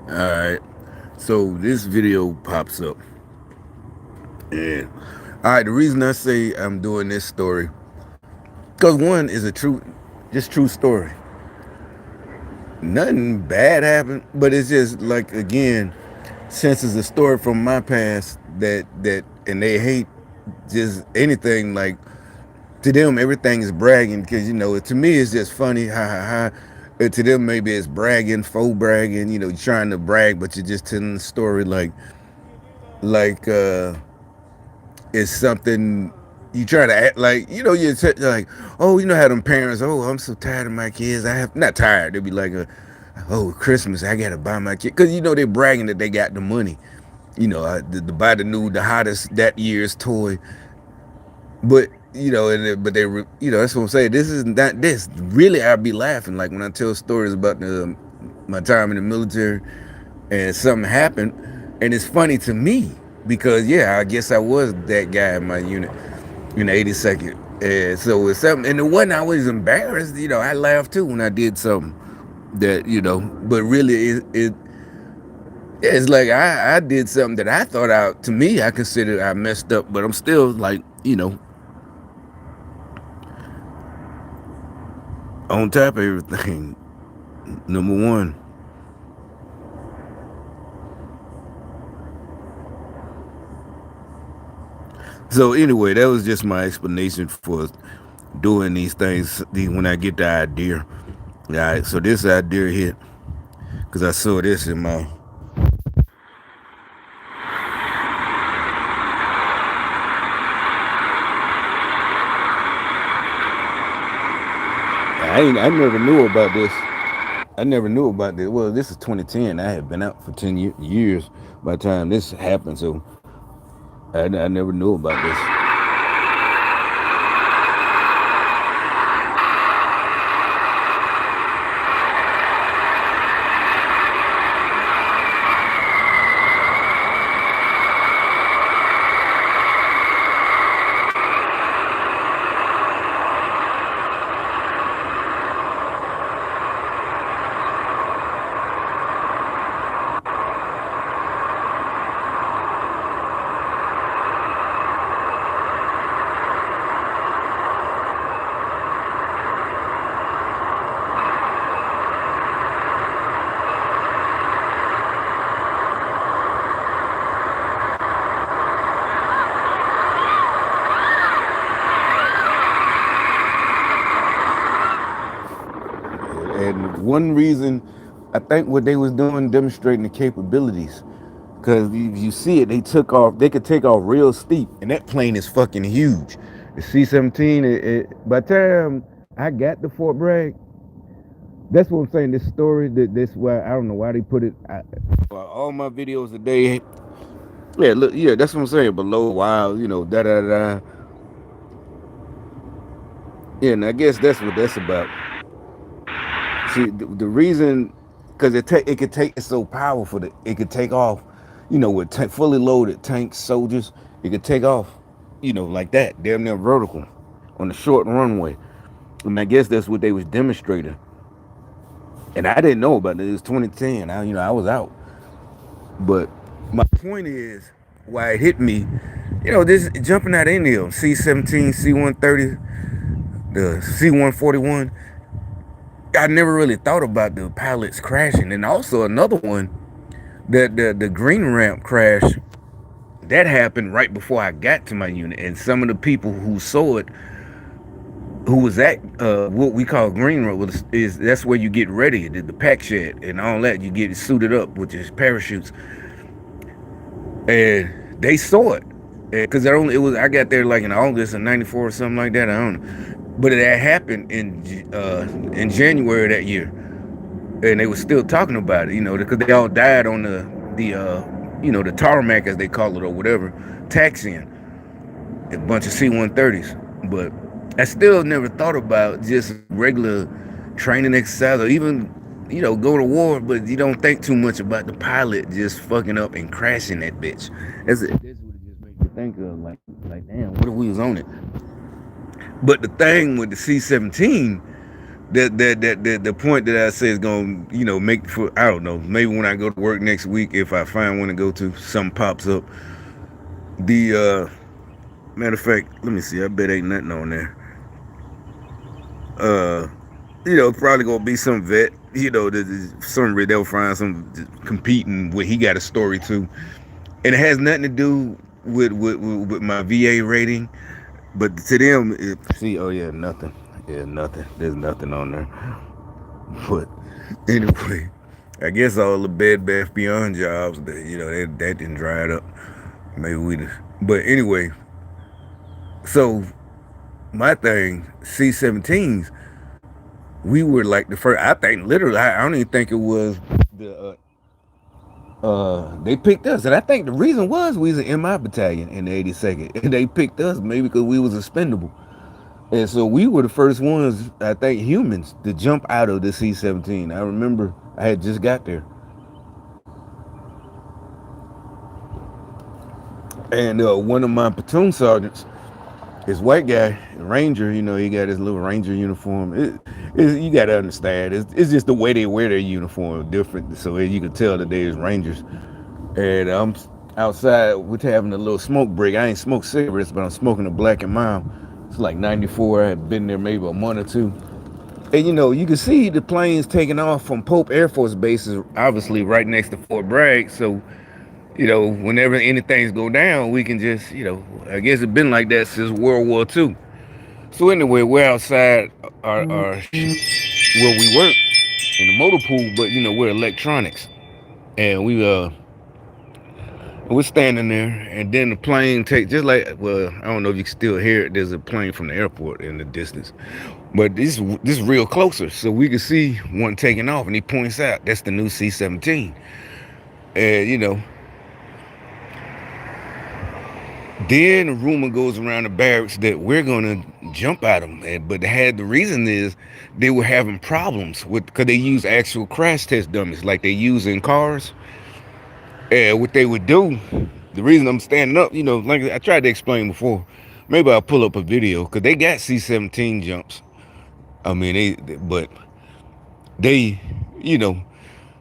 Alright, so this video pops up. And alright, the reason I say I'm doing this story, because one is a true story. Nothing bad happened, but it's just like, again, since it's a story from my past and they hate just anything like, to them everything is bragging, because to me it's just funny, ha ha ha. To them maybe it's bragging, faux bragging, you're trying to brag, but you're just telling the story like it's something you try to act like, you're like, oh, how them parents, oh, I'm so tired of my kids, I have not tired, they'll be like, oh, Christmas, I gotta buy my kid, because they're bragging that they got the money, to buy the hottest that year's toy. But but that's what I'm saying. This is not this. Really, I'd be laughing like when I tell stories about my time in the military and something happened, and it's funny to me because yeah, I guess I was that guy in my unit in the 82nd, and so it's something. And the one I was embarrassed, I laughed too when I did something that but really it's like I did something that I thought out. To me, I considered I messed up, but I'm still like on top of everything. Number one. So anyway, that was just my explanation for doing these things when I get the idea. All right, so this idea here, because I saw this in my. I never knew about this. I never knew about this. Well, this is 2010. I had been out for 10 years by the time this happened, so I never knew about this. And one reason, I think what they was doing, demonstrating the capabilities. Because you see it, they took off, they could take off real steep. And that plane is fucking huge. The C-17, by the time I got to Fort Bragg, that's what I'm saying, this story, that's why, I don't know why they put it, all my videos today, yeah, look, yeah, that's what I'm saying, below, wow, da-da-da. Yeah, and I guess that's what that's about. See, the reason, because it could take, it's so powerful that it could take off, with fully loaded tanks, soldiers, it could take off, like that, damn near vertical, on the short runway. And I guess that's what they was demonstrating. And I didn't know about it. It was 2010. I was out. But my point is, why it hit me, this jumping out in there, C-17, C-130, the C-141. I never really thought about the pilots crashing, and also another one, the green ramp crash that happened right before I got to my unit, and some of the people who saw it, who was at what we call green ramp, is that's where you get ready, the pack shed and all that. You get suited up with your parachutes, and they saw it because I got there like in August of '94 or something like that. I don't know, but it had happened in January of that year. And they were still talking about it, because they all died on the tarmac, as they call it, or whatever, taxiing a bunch of C-130s. But I still never thought about just regular training exercise, or even go to war. But you don't think too much about the pilot just fucking up and crashing that bitch. That's what it just makes you think of, like damn, what if we was on it? But the thing with the C-17, The point that I say is gonna, make for, I don't know, maybe when I go to work next week, if I find one to go to, something pops up. The matter of fact, let me see. I bet ain't nothing on there. Uh, probably gonna be some vet. Some they'll find some competing with. He got a story too, and it has nothing to do with my VA rating. But to them, see, oh yeah, nothing. Yeah, nothing. There's nothing on there. But anyway, I guess all the Bed Bath Beyond jobs that didn't dry it up. Maybe we just. But anyway, so my thing, C-17s, we were like the first. I think literally, I don't even think it was the. They picked us, and I think the reason was we was an MI battalion in the 82nd, and they picked us maybe because we was expendable, and so we were the first ones, I think, humans to jump out of the C-17. I remember I had just got there, and one of my platoon sergeants, this white guy, Ranger, he got his little Ranger uniform. You got to understand, it's just the way they wear their uniform different, so you can tell that they're Rangers. And I'm outside, we're having a little smoke break. I ain't smoked cigarettes, but I'm smoking a Black and Mild. It's like 94. I had been there maybe a month or two. And you can see the planes taking off from Pope Air Force bases, obviously right next to Fort Bragg. So, whenever anything's go down, we can just, I guess it's been like that since World War II. So anyway, we're outside our where we work in the motor pool, but we're electronics. And we're standing there, and then the plane takes, just like, well, I don't know if you can still hear it. There's a plane from the airport in the distance, but this is real closer, so we can see one taking off, and he points out that's the new C-17. And then the rumor goes around the barracks that we're gonna jump at them, but the reason is they were having problems because they use actual crash test dummies like they use in cars. And what they would do, the reason I'm standing up, like I tried to explain before, maybe I'll pull up a video, because they got C-17 jumps. I mean, but they, you know,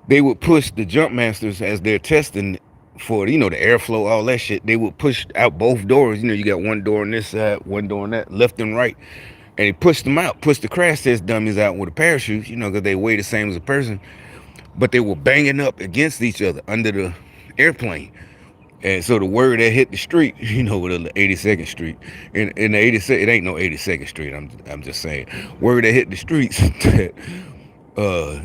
they would push the jump masters as they're testing for, the airflow, all that shit. They would push out both doors. You got one door on this side, one door on that, left and right. And they pushed them out, pushed the crash test dummies out with a parachute, because they weigh the same as a person. But they were banging up against each other under the airplane. And so the word that hit the street, with the 82nd Street, in the 82nd, it ain't no 82nd Street. I'm just saying, word that hit the streets that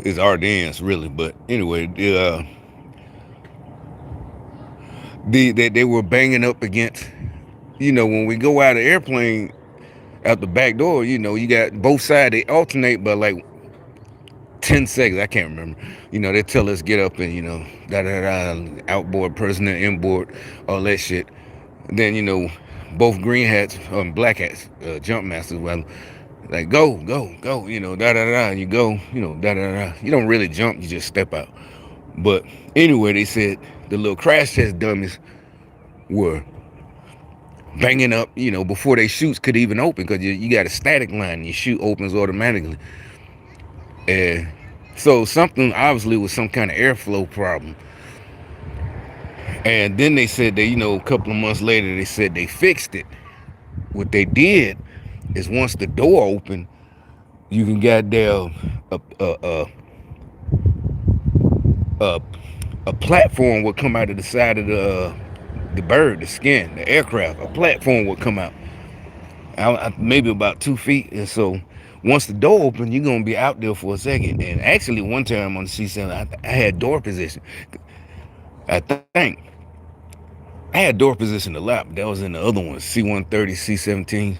is Ardennes really. But anyway, they were banging up against, when we go out of the airplane out the back door, you got both sides. They alternate by like 10 seconds. I can't remember. They tell us get up and, outboard personnel, inboard, all that shit. Then, both green hats, black hats, jump masters, well, like, go, and you go, You don't really jump, you just step out. But anyway, they said the little crash test dummies were banging up, before they chutes could even open, because you got a static line and your chute opens automatically. And so something obviously was some kind of airflow problem. And then they said that, a couple of months later, they said they fixed it. What they did is once the door opened, you can get there a platform would come out of the side of the bird, the skin, the aircraft. A platform would come out, maybe about 2 feet. And so once the door opened, you're gonna be out there for a second. And actually, one time on the C-7, I had door position. I think I had door position a lot, but that was in the other ones, C-130, C-17.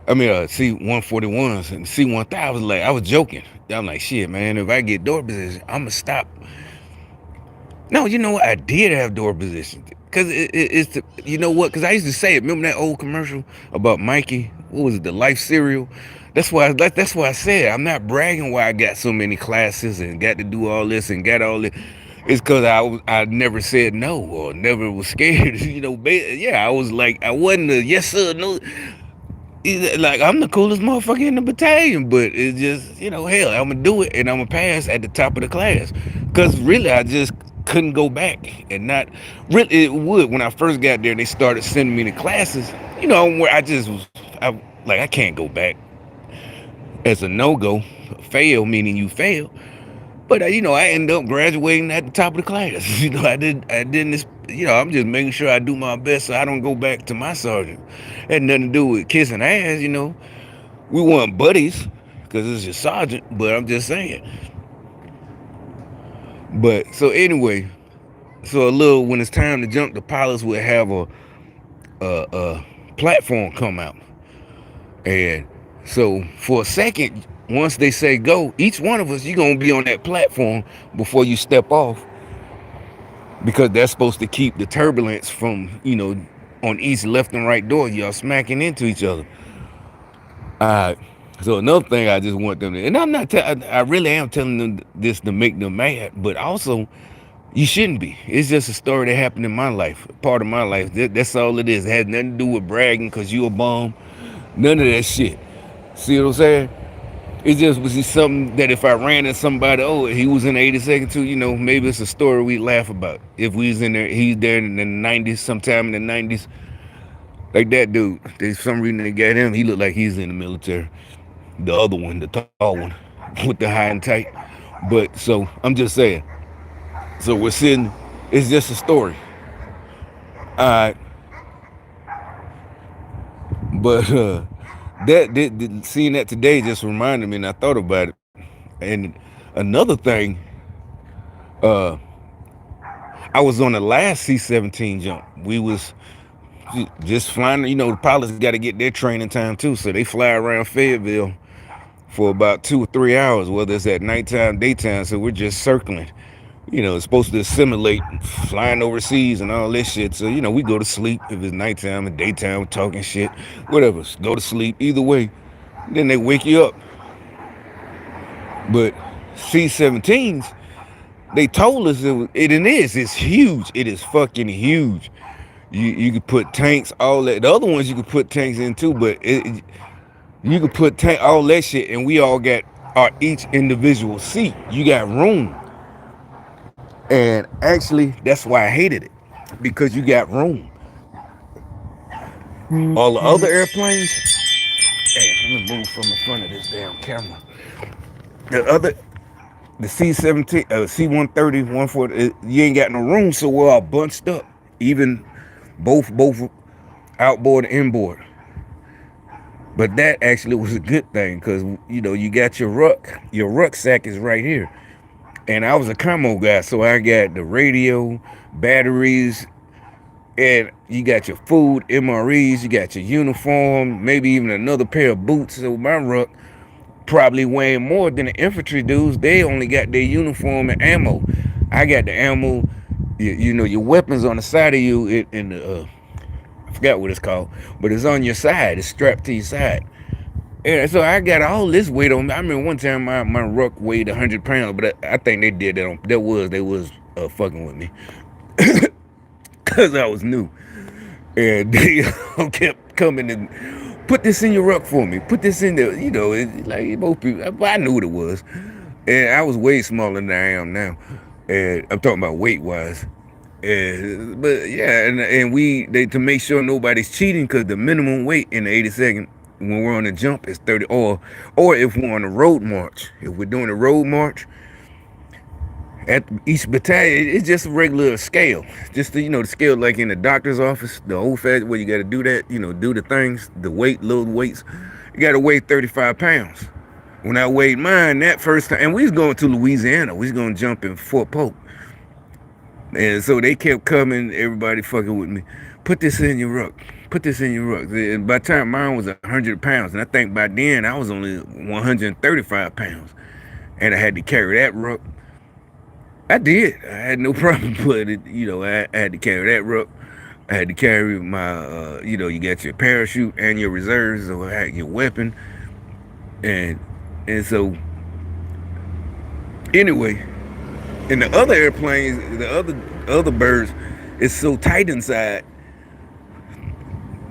I mean, C-141s and C-1000. I was joking. I'm like, shit, man, if I get door position, I'm gonna stop. No, you know what? I did have door position. Because it's the, you know what? Because I used to say it. Remember that old commercial about Mikey? What was it? The Life cereal? That's why I said I'm not bragging why I got so many classes and got to do all this and got all this. It's because I never said no or never was scared. Yeah, I was like, I wasn't a yes sir, no. like I'm the coolest motherfucker in the battalion, but it's just, hell, I'm gonna do it and I'm gonna pass at the top of the class. Cause really, I just couldn't go back and not really. It would when I first got there. They started sending me to classes, where I just was, I can't go back as a no go, fail meaning you fail. But I ended up graduating at the top of the class. I didn't. I'm just making sure I do my best so I don't go back to my sergeant. Had nothing to do with kissing ass. We weren't buddies because it's your sergeant, but I'm just saying. But so anyway, so a little when it's time to jump, the pilots would have a platform come out, and so for a second, once they say go, each one of us, you're gonna be on that platform before you step off, because that's supposed to keep the turbulence from on each left and right door, y'all smacking into each other. Uh, so another thing I just want them to, and I'm not, I really am telling them this to make them mad, but also you shouldn't be. It's just a story that happened in my life, part of my life. That's all it is. It has nothing to do with bragging because you a bum. None of that shit. See what I'm saying? It just was just something that if I ran into somebody, oh, he was in the 82nd too, maybe it's a story we laugh about. If we was in there, he's there in the 90s, sometime in the 90s. Like that dude, there's some reason they got him. He looked like he's in the military. The other one, the tall one, with the high and tight. But so I'm just saying. So we're sitting. It's just a story. Alright. But seeing that today just reminded me, and I thought about it. And another thing, uh, I was on the last C-17 jump. We was just flying. The pilots got to get their training time too, so they fly around Fayetteville for about 2 or 3 hours, whether it's at nighttime, daytime. So we're just circling. It's supposed to assimilate flying overseas and all this shit. So, we go to sleep if it's nighttime and daytime, we're talking shit, whatever. Go to sleep. Either way, then they wake you up. But C-17s, they told us it's huge. It is fucking huge. You could put tanks, all that. The other ones you could put tanks in too, but you could put all that shit, and we all got our each individual seat. You got room. And actually, that's why I hated it, because you got room. All the other airplanes, hey, let me move from the front of this damn camera. The C-17, C-130, 140, you ain't got no room, so we're all bunched up. Even both outboard and inboard. But that actually was a good thing, because you got your rucksack is right here. And I was a combo guy, so I got the radio, batteries, and you got your food, MREs, you got your uniform, maybe even another pair of boots. So my ruck probably weighing more than the infantry dudes. They only got their uniform and ammo. I got the ammo, your weapons on the side of you in the, I forgot what it's called, but it's on your side. It's strapped to your side. Yeah, so I got all this weight on me. I remember one time my ruck weighed 100 pounds, but I think they did that they was fucking with me. Because I was new. And they kept coming and put this in your ruck for me. Put this in there. It's like both people. I knew what it was. And I was way smaller than I am now. And I'm talking about weight wise. But yeah, and they to make sure nobody's cheating, because the minimum weight in the 82nd when we're on the jump is 30, or if we're on a road march. If we're doing a road march, at each battalion, it's just a regular scale. Just the scale like in the doctor's office, the old fashioned where you got to do that, do the things, the load weights. You got to weigh 35 pounds. When I weighed mine that first time, and we was going to Louisiana, we was going to jump in Fort Polk. And so they kept coming, everybody fucking with me. Put this in your ruck. Put this in your ruck. And by the time mine was 100 pounds, and I think by then I was only 135 pounds. And I had to carry that ruck. I did. I had no problem with it. I had to carry that ruck. I had to carry my, you got your parachute and your reserves, so I had your weapon. And so, anyway, in the other airplanes, the other birds, it's so tight inside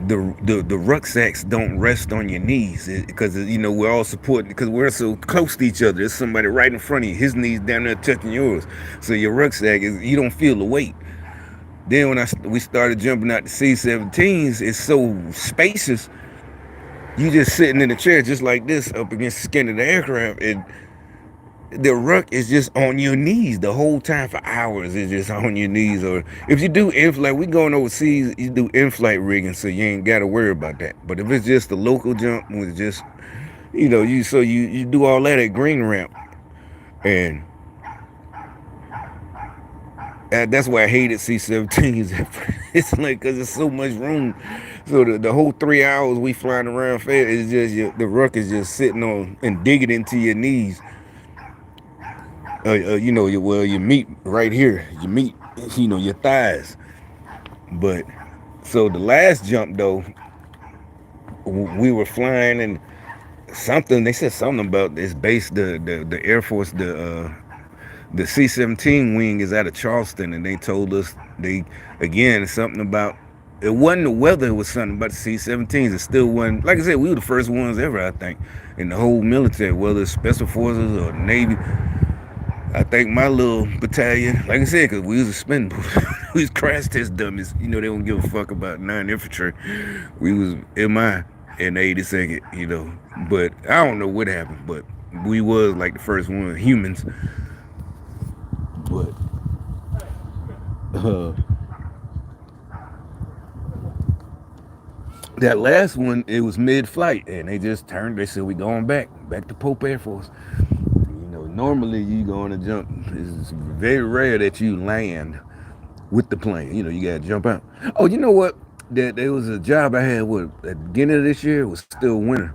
the rucksacks don't rest on your knees because we're all supporting because we're so close to each other. There's somebody right in front of you, his knees down there touching yours, so your rucksack is you don't feel the weight. Then when we started jumping out the C-17s, it's so spacious. You just sitting in a chair just like this up against the skin of the aircraft, and the ruck is just on your knees the whole time for hours. It's just on your knees. Or if you do in-flight, we going overseas, you do in-flight rigging, so you ain't got to worry about that. But if it's just a local jump with just, you do all that at green ramp, and that's why I hated C-17s. It's like because there's so much room. So the whole 3 hours we flying around fair is just the ruck is just sitting on and digging into your knees. Your meat right here, your meat, your thighs. But so the last jump though, we were flying and something they said something about this base, the Air Force, the C-17 wing is out of Charleston, and they told us they again something about it wasn't the weather, it was something about the C-17s. It still wasn't, like I said, we were the first ones ever, I think, in the whole military, whether it's Special Forces or the Navy. I think my little battalion, like I said, because we was expendable. We was crash test dummies. They don't give a fuck about 9 infantry. We was MI in the 82nd, But I don't know what happened, but we was like the first one, humans. But uh, that last one, it was mid-flight, and they just turned. They said we going back to Pope Air Force. Normally you going to jump. It's very rare that you land with the plane. You got to jump out. Oh, you know what? There was a job I had at the beginning of this year. It was still winter,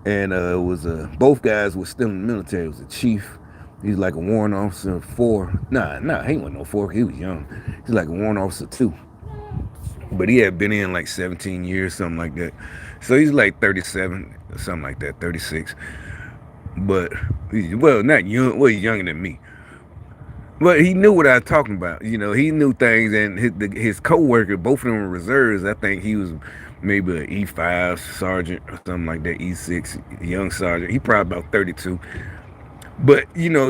and it was both guys were still in the military. It was a chief. He's like a warrant officer 4. Nah, he wasn't no 4. He was young. He's like a warrant officer 2. But he had been in like 17 years, something like that. So he's like 37, or something like that, 36. But, well, not young. Well, he's younger than me. But he knew what I was talking about. He knew things, and his co-worker, both of them were reserves. I think he was maybe an E5 sergeant or something like that, E6, young sergeant. He probably about 32. But,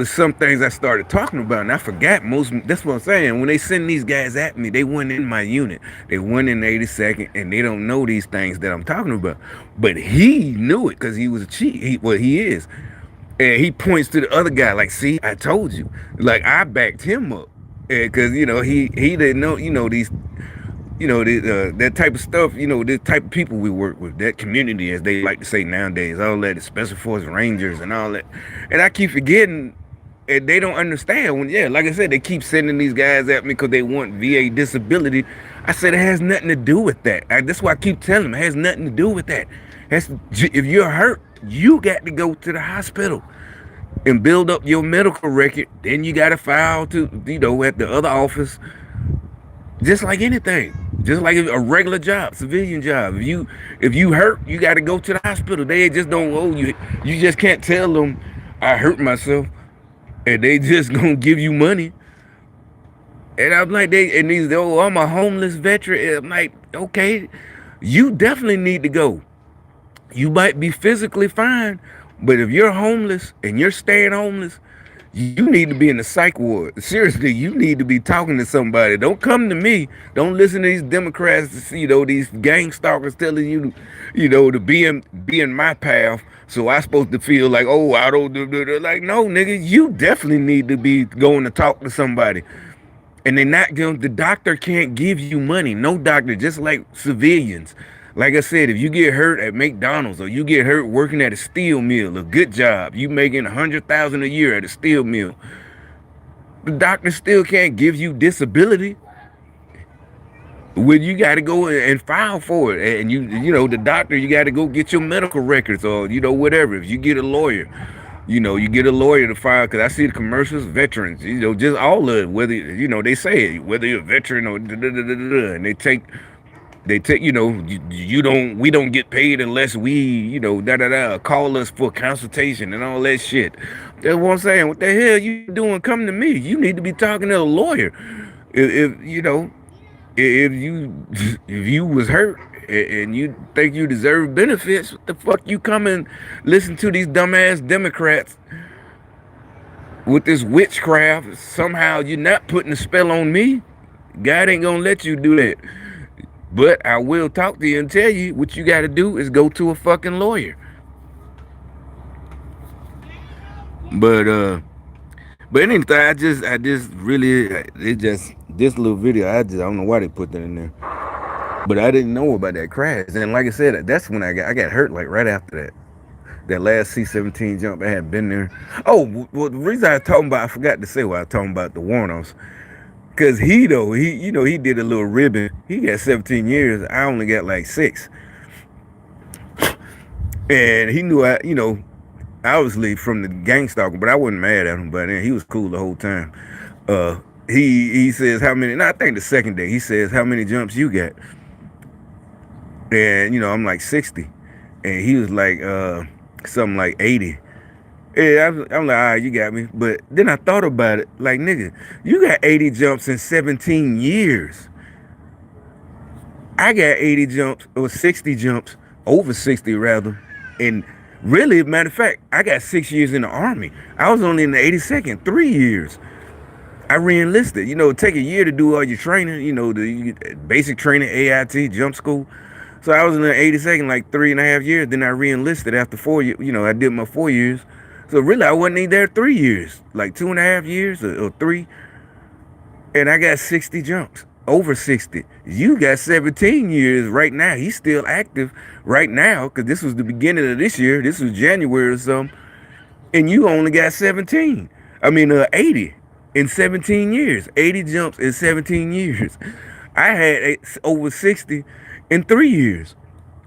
some things I started talking about, and I forgot most. That's what I'm saying. When they send these guys at me, they weren't in my unit. They weren't in the 82nd, and they don't know these things that I'm talking about. But he knew it because he was a chief. He is. And he points to the other guy like, see, I told you. Like, I backed him up. Because, he didn't know, these, that type of stuff, this type of people we work with, that community, as they like to say nowadays, all that, the Special Forces Rangers and all that. And I keep forgetting, and they don't understand when, like I said, they keep sending these guys at me because they want VA disability. I said, it has nothing to do with that. That's why I keep telling them, it has nothing to do with that. If you're hurt, you got to go to the hospital and build up your medical record. Then you got to file to, at the other office. Just like anything, just like a regular job, civilian job. If you hurt, you got to go to the hospital. They just don't owe you. You just can't tell them I hurt myself, and they just gonna give you money. And I'm like, I'm a homeless veteran. I'm like, okay, you definitely need to go. You might be physically fine, but if you're homeless and you're staying homeless, you need to be in the psych ward. Seriously, you need to be talking to somebody. Don't come to me. Don't listen to these Democrats, these gang stalkers telling you, to be in my path. So I supposed to feel like, oh, I don't do. Like, no, nigga, you definitely need to be going to talk to somebody. And they're not going. The doctor can't give you money. No doctor, just like civilians. Like I said, if you get hurt at McDonald's or you get hurt working at a steel mill, a good job, you making $100,000 a year at a steel mill, the doctor still can't give you disability. Well, you got to go and file for it, and the doctor, you got to go get your medical records or whatever. If you get a lawyer, you get a lawyer to file. Because I see the commercials, veterans, just all of it. Whether they say it, whether you're a veteran or and they take we don't get paid unless we call us for consultation and all that shit. That's what I'm saying. What the hell you doing? Come to me. You need to be talking to a lawyer. If you was hurt and you think you deserve benefits. What the fuck you come and listen to these dumbass Democrats with this witchcraft? Somehow you're not putting a spell on me. God ain't gonna let you do that. But I will talk to you and tell you what you got to do is go to a fucking lawyer. But anything, I just really, it just this little video. I don't know why they put that in there. But I didn't know about that crash. And like I said, that's when I got hurt like right after that. That last C-17 jump, I had been there. Oh, well, the reason I was talking about, I forgot to say what I was talking about the Warnoffs. Cause he did a little ribbon. He got 17 years. I only got like 6. And he knew obviously from the gang stalking, but I wasn't mad at him. But then he was cool the whole time. He says how many? No, I think the second day he says how many jumps you got, and I'm like 60, and he was like something like 80. Yeah, I'm like, all right, you got me. But then I thought about it, like nigga, you got 80 jumps in 17 years. I got 80 jumps or 60 jumps, over 60 rather, and really, matter of fact, I got 6 years in the army. I was only in the 82nd, 3 years. I re-enlisted. It take a year to do all your training. The basic training, AIT, jump school. So I was in the 82nd like 3.5 years. Then I re-enlisted after 4 years. I did my 4 years. So really, I wasn't even there 3 years, like 2.5 years or 3. And I got 60 jumps, over 60. You got 17 years right now. He's still active right now because this was the beginning of this year. This was January or something. And you only got 17. 80 in 17 years. 80 jumps in 17 years. I had over 60 in 3 years.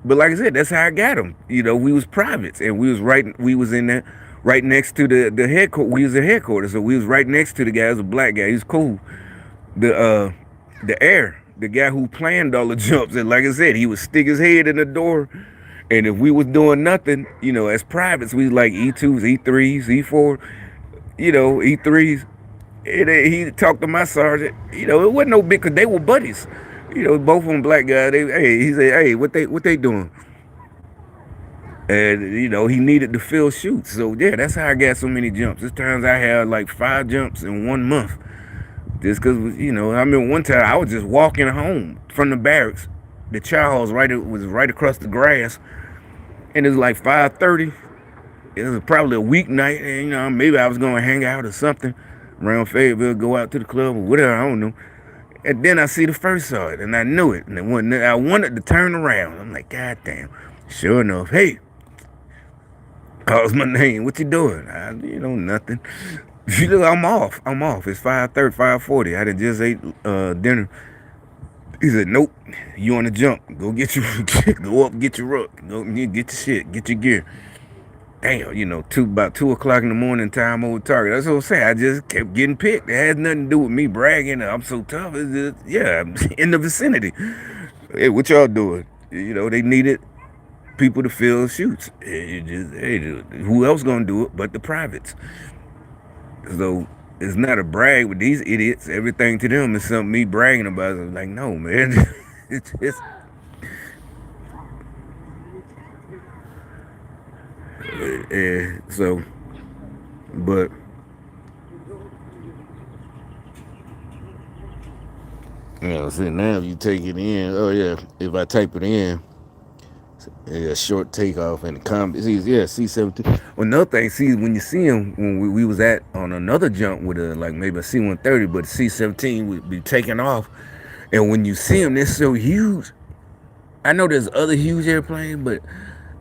But like I said, that's how I got them. We was privates, and we was in there right next to the headquarters. We was at headquarters, so we was right next to the guy. He was a black guy. He was cool. The guy who planned all the jumps, and like I said, he would stick his head in the door. And if we was doing nothing, as privates, we was like E2s, E3s, E4, E3s. And he talked to my sergeant. It wasn't no big, cause they were buddies. Both of them black guys. He said, hey, what they doing? And he needed to fill shoots. So yeah, that's how I got so many jumps. This times I had like 5 jumps in 1 month. Just cause one time I was just walking home from the barracks. The chow hall was right across the grass, and it was like 5:30. It was probably a weeknight, and maybe I was gonna hang out or something around Fayetteville, go out to the club or whatever. I don't know. And then I see the first sergeant, and I knew it. And I wanted to turn around. I'm like, God damn. Sure enough, hey, calls my name. What you doing? Nothing. I'm off. It's 5:30, 5:40. I done just ate dinner. He said, nope. You on the jump. Go get your go up, get your ruck. Go get your shit. Get your gear. Damn, about 2 o'clock in the morning time over target. That's what I'm saying. I just kept getting picked. It has nothing to do with me bragging. I'm so tough. It's just, yeah, I'm in the vicinity. Hey, what y'all doing? They needed people to fill shoots. Who else gonna do it but the privates? So it's not a brag with these idiots. Everything to them is something me bragging about. I'm like, no, man. It's just. So, but see now if you take it in, oh yeah, if I type it in, yeah, short takeoff and the combat, yeah, C-17. Well, another thing, see when you see him when we was at on another jump with like maybe a C-130, but C-17 would be taking off, and when you see them, they're so huge. I know there's other huge airplanes, but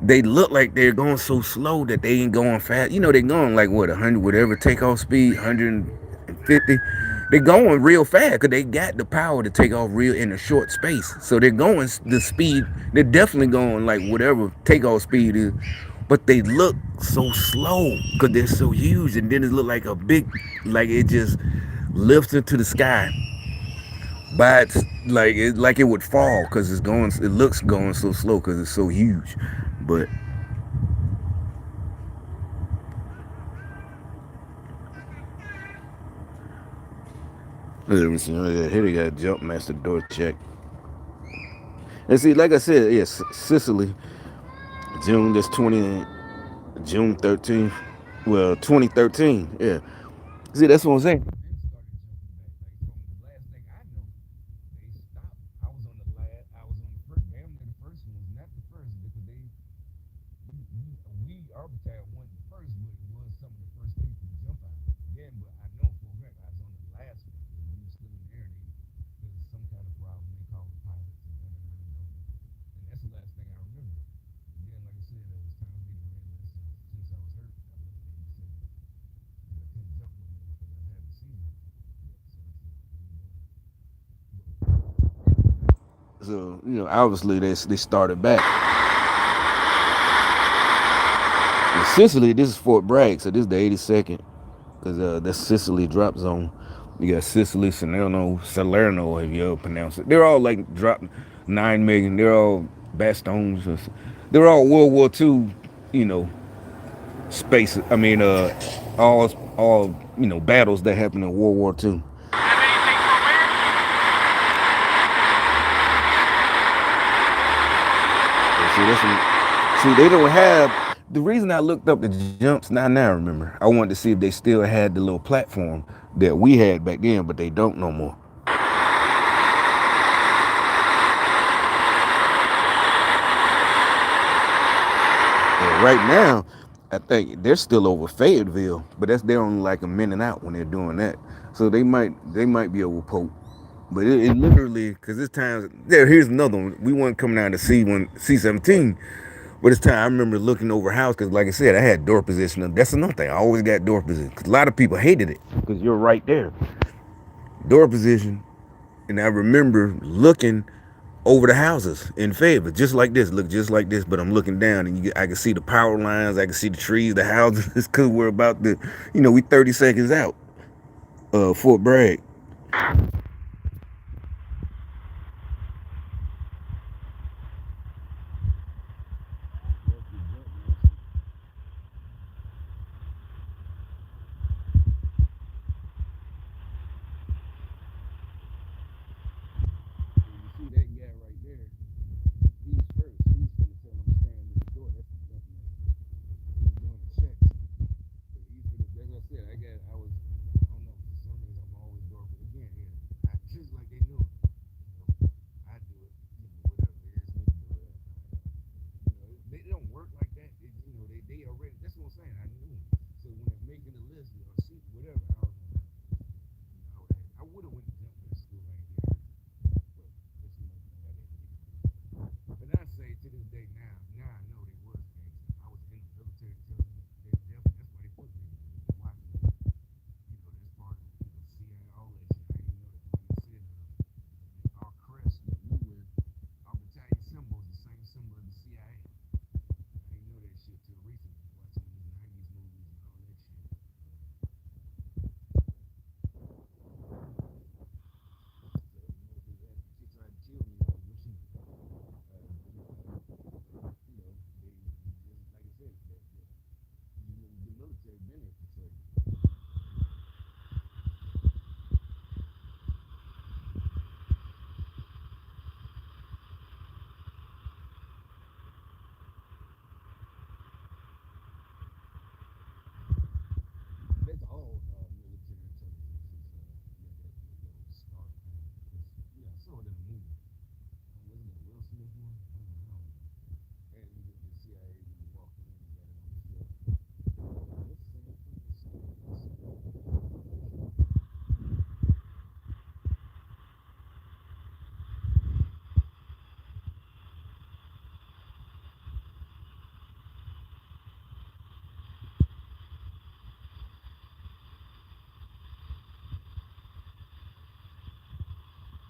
they look like they're going so slow that they ain't going fast. They're going like what 100, whatever takeoff speed, 150. They're going real fast because they got the power to take off real in a short space. So they're going the speed. They're definitely going like whatever takeoff speed is, but they look so slow because they're so huge. And then it look like a big, like it just lifts into the sky. But it's like it would fall because it looks going so slow because it's so huge. But let me see. Here they got jump master door check. And see, like I said, yes, Sicily, June that's 20, June 13th, well 2013, yeah. See, that's what I'm saying. Then started jumping back. Like from the last thing I know, they stopped. I was on the last. I was on the first. Damn near the first one. Was not the first because we our battalion wasn't the first, but it was some of the first people to jump out. Then, but I know for a fact I was on the last one. We were still in the air. Because of some kind of problem they called the pilots and that's the last thing I remember. And then, like I said, it was time for me to enlist. And since I was hurt, I left the 87. I couldn't jump no more because I had a seizure. So I said, so obviously they started back. In Sicily, this is Fort Bragg, so this is the 82nd, because that's Sicily drop zone. You got Sicily, Salerno, if you ever pronounce it. They're all like drop 9 million. They're all bastions. They're all World War II, you know, space. I mean, all battles that happened in World War II. See, see, they don't have. The reason I looked up the jumps now I remember. I wanted to see if they still had the little platform that we had back then, but they don't no more. And right now, I think they're still over Fayetteville, but they're only like a minute out when they're doing that. So they might be over Pope, but it literally because it's times there. Here's another one. We weren't coming out to C17, but it's time. I remember looking over house because, like I said, I had door position. That's another thing. I always got door position because a lot of people hated it because you're right there, door position. And I remember looking over the houses in favor, just like this, look just like this, but I'm looking down and I can see the power lines, I can see the trees, the houses. It's because we're about to, we 30 seconds out. Fort Bragg. You see that guy right there? He's first. He's gonna tell him to stand at the door. That's the government. He's doing the checks. But he's gonna, as I said, I don't know, for some reason I'm always door. But again, yeah, just like they knew. I do it. Whatever. They ask me to do it. They don't work like that. They already. That's what I'm saying. I knew. So when they're making the list or see whatever, I would have went to jump in school. I ain't get hurt. But that's I didn't get hurt. And I say to this day now I know they was gangsters. I was in the military telling them they definitely that's why they put me in the watch. That's part of CIA, all that shit. I didn't know that. Like I said, our crest that we wear, our battalion symbol is the same symbol of the CIA. I didn't know that shit till recently, watching these 90s movies and all that shit. She tried to kill me, like I said, the military been there for that's all military intelligence is star thing. Yeah, I saw it in a movie. Wasn't it a Will Smith one? I don't know. And the CIA when you walked in and got it on the floor. What's the name for this?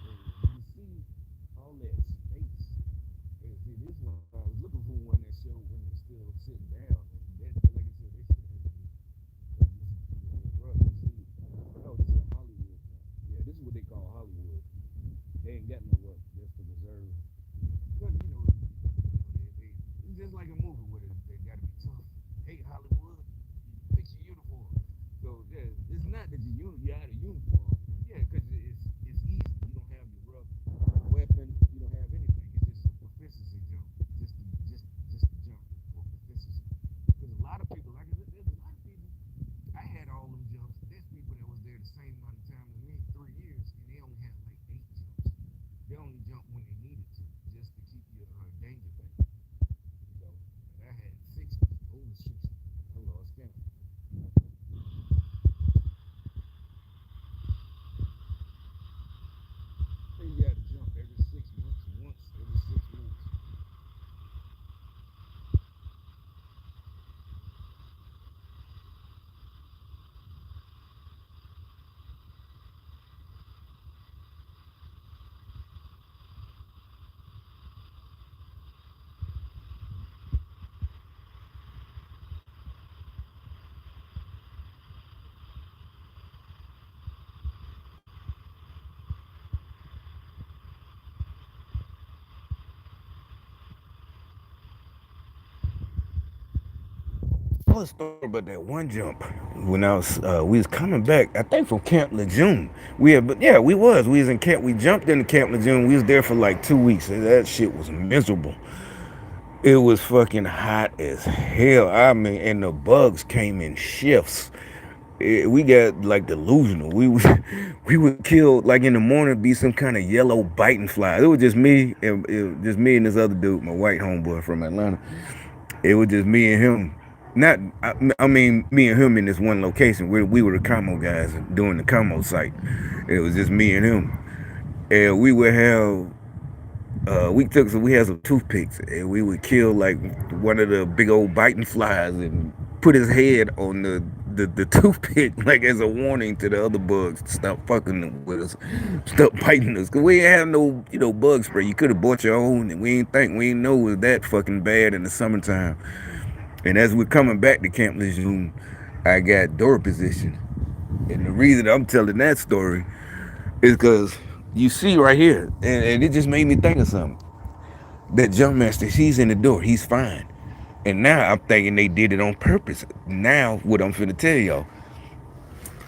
You see all that space. And see, this one I was looking for one that showed when they're still sitting down. And that, like I said, they should have this is the rug. You see, oh, this is Hollywood. Yeah, this is what they call Hollywood. They ain't got no rug. That's the reserve. Because it's just like a movie where they got to be tough. Hey, Hollywood, fix your uniform. So yeah, it's not that you're out of uniform. Yeah, because it's easy. You don't have your rough weapon. You don't have anything. It's just tell a story about that one jump when we was coming back. I think from Camp Lejeune. We was in camp. We jumped into Camp Lejeune. We was there for like 2 weeks. And that shit was miserable. It was fucking hot as hell. I mean, and the bugs came in shifts. We got like delusional. We would kill like in the morning be some kind of yellow biting fly. It was just me and just me and this other dude, my white homeboy from Atlanta. It was just me and him. Not, I mean, me and him in this one location. We were the commo guys doing the commo site. It was just me and him, and we would have we had some toothpicks and we would kill like one of the big old biting flies and put his head on the toothpick like as a warning to the other bugs to stop fucking with us, stop biting us. Cause we ain't have no bug spray. You could have bought your own, and we ain't know it was that fucking bad in the summertime. And as we're coming back to Camp Lejeune, I got door position. And the reason I'm telling that story is because you see right here, and it just made me think of something. That jump master, he's in the door, he's fine. And now I'm thinking they did it on purpose. Now, what I'm finna tell y'all,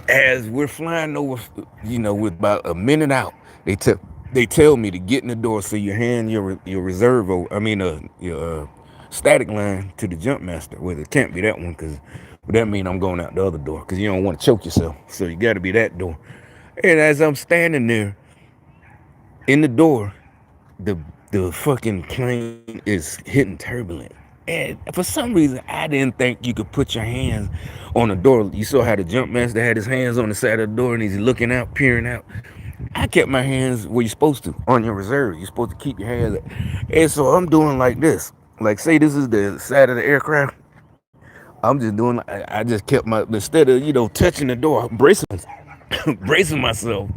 as we're flying over, with about a minute out, they tell me to get in the door so you hand your reserve over, your static line to the jump master. Well, it can't be that one because that means I'm going out the other door because you don't want to choke yourself. So you got to be that door. And as I'm standing there in the door, the the fucking plane is hitting turbulent. And for some reason, I didn't think you could put your hands on the door. You saw how the jump master had his hands on the side of the door and he's looking out, peering out. I kept my hands where you're supposed to, on your reserve. You're supposed to keep your hands. And so I'm doing like this. Like, say this is the side of the aircraft. I'm just doing, I just kept instead of, touching the door, bracing myself.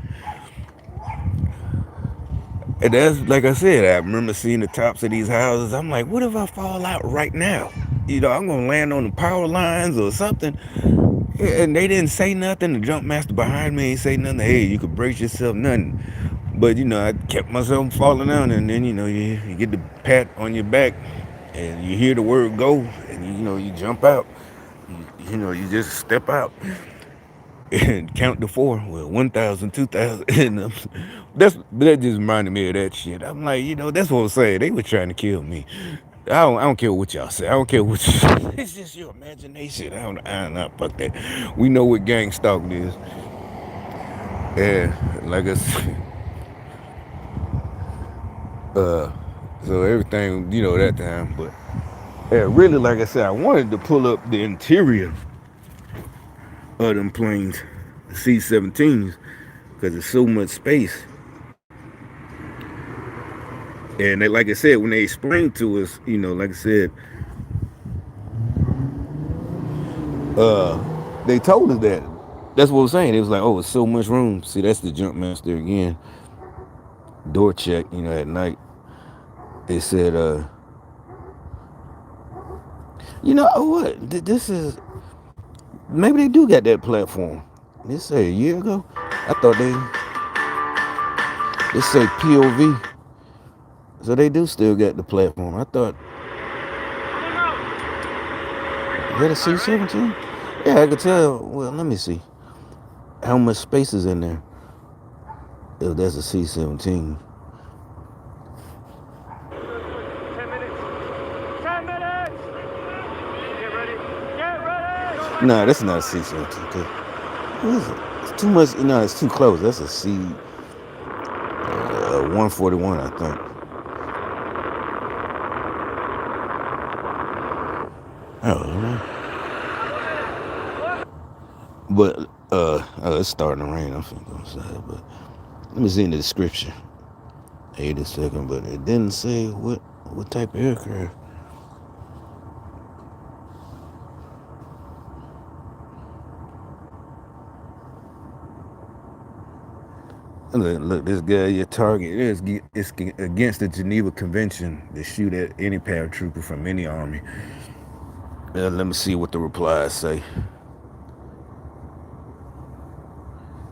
And that's, like I said, I remember seeing the tops of these houses. I'm like, what if I fall out right now? I'm going to land on the power lines or something. And they didn't say nothing. The jump master behind me ain't say nothing. Hey, you could brace yourself, nothing. But, I kept myself falling down. And then, you get the pat on your back and you hear the word go. And, you jump out. You just step out and count to four. Well, 1,000, 2,000. And that just reminded me of that shit. I'm like, that's what I'm saying. They were trying to kill me. I don't care what y'all say. I don't care what you say. It's just your imagination. I don't fuck that. We know what gang stalking is. And like I said, so everything, that time. But really, like I said, I wanted to pull up the interior of them planes, C-17s, because there's so much space. And they, like I said, when they explained to us, like I said, they told us that. That's what I was saying. It was like, oh, it's so much room. See, that's the jump master again. Door check, at night. They said, what? This is, maybe they do got that platform. They say a year ago. I thought they say POV. So they do still got the platform. I thought, is that a C-17? Yeah, I could tell. Well, let me see. How much space is in there? If that's a C-17. 10 minutes. 10 minutes. Get ready. Get ready. No, that's not a C-17. What is it? It's too much. No, it's too close. That's a C 141, I think. Oh, but it's starting to rain. I'm finna go inside. But let me see in the description. 82nd, but it didn't say what type of aircraft. Look, this guy, your target is it's against the Geneva Convention to shoot at any paratrooper from any army. Let me see what the replies say.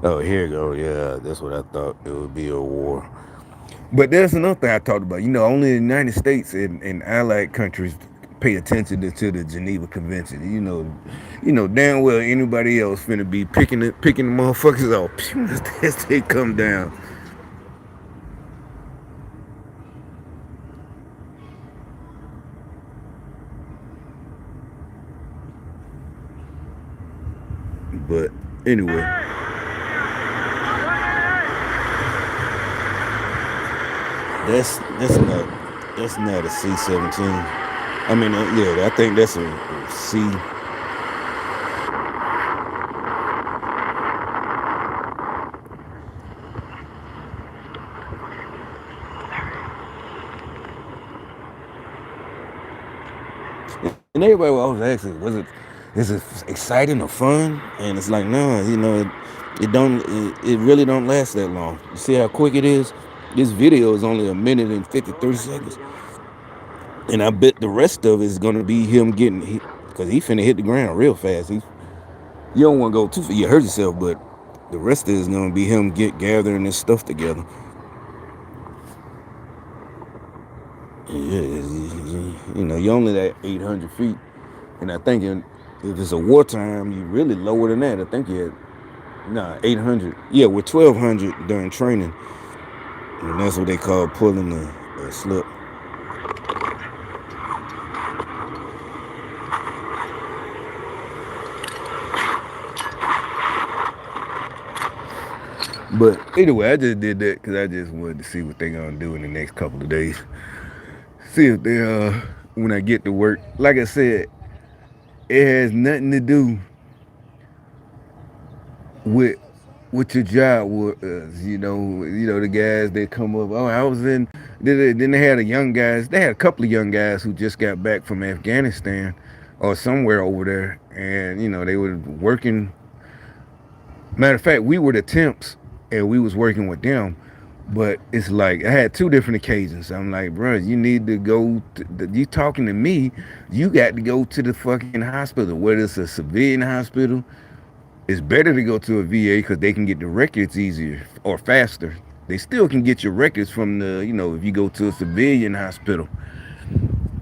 Oh, here you go. Yeah, that's what I thought. It would be a war. But there's another thing I talked about. Only the United States and allied countries pay attention to the Geneva Convention. You know damn well anybody else finna be picking the motherfuckers off as they come down. But anyway, that's not a C-17. I mean, yeah, I think that's a C. And everybody was always asking, is it exciting or fun? And it's like, no, it really don't last that long. You see how quick it is? This video is only a minute and 53 seconds. And I bet the rest of it is gonna be him because he finna hit the ground real fast. You don't want to go too far, you hurt yourself, but the rest of it is gonna be him gathering this stuff together. Yeah, you're only at 800 feet, and I think if it's a wartime, you really lower than that. I think you had 800. Yeah, we're 1200 during training, and that's what they call pulling the slip. But anyway, I just did that because I just wanted to see what they're gonna do in the next couple of days. See if they when I get to work. Like I said, it has nothing to do with what your job was. The guys that come up. Oh, I was in. Then they had They had a couple of young guys who just got back from Afghanistan or somewhere over there, and they were working. Matter of fact, we were the temps, and we was working with them. But it's like I had two different occasions. I'm like, bro, you need to go. You talking to me? You got to go to the fucking hospital. Whether it's a civilian hospital, it's better to go to a VA because they can get the records easier or faster. They still can get your records from if you go to a civilian hospital.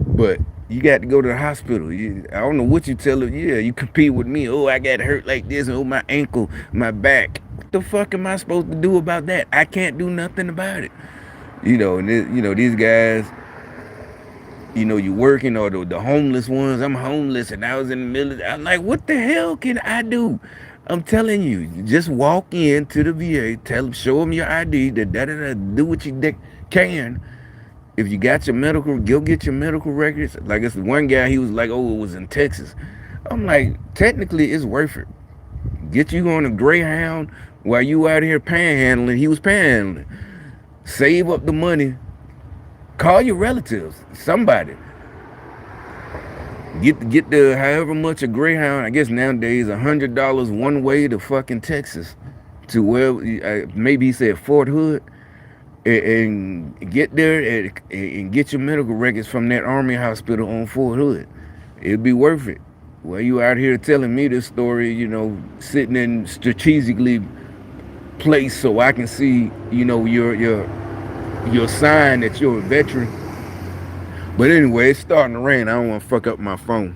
But you got to go to the hospital. I don't know what you tell them. Yeah, you compete with me. Oh, I got hurt like this. Oh, my ankle, my back. What the fuck am I supposed to do about that? I can't do nothing about it. These guys, you working or the homeless ones. I'm homeless and I was in the military. I'm like, what the hell can I do? I'm telling you, just walk into the VA, show them your ID, do what you can. If you got your medical, go get your medical records. Like it's one guy, he was like, oh, it was in Texas. I'm like, technically, it's worth it. Get you on a Greyhound while you out here panhandling. He was panhandling. Save up the money. Call your relatives, somebody. Get the however much a Greyhound. I guess nowadays $100 one way to fucking Texas, to where maybe he said Fort Hood, and get there and get your medical records from that Army hospital on Fort Hood. It'd be worth it. Well, you out here telling me this story, sitting in strategically placed so I can see, your sign that you're a veteran. But anyway, it's starting to rain. I don't want to fuck up my phone.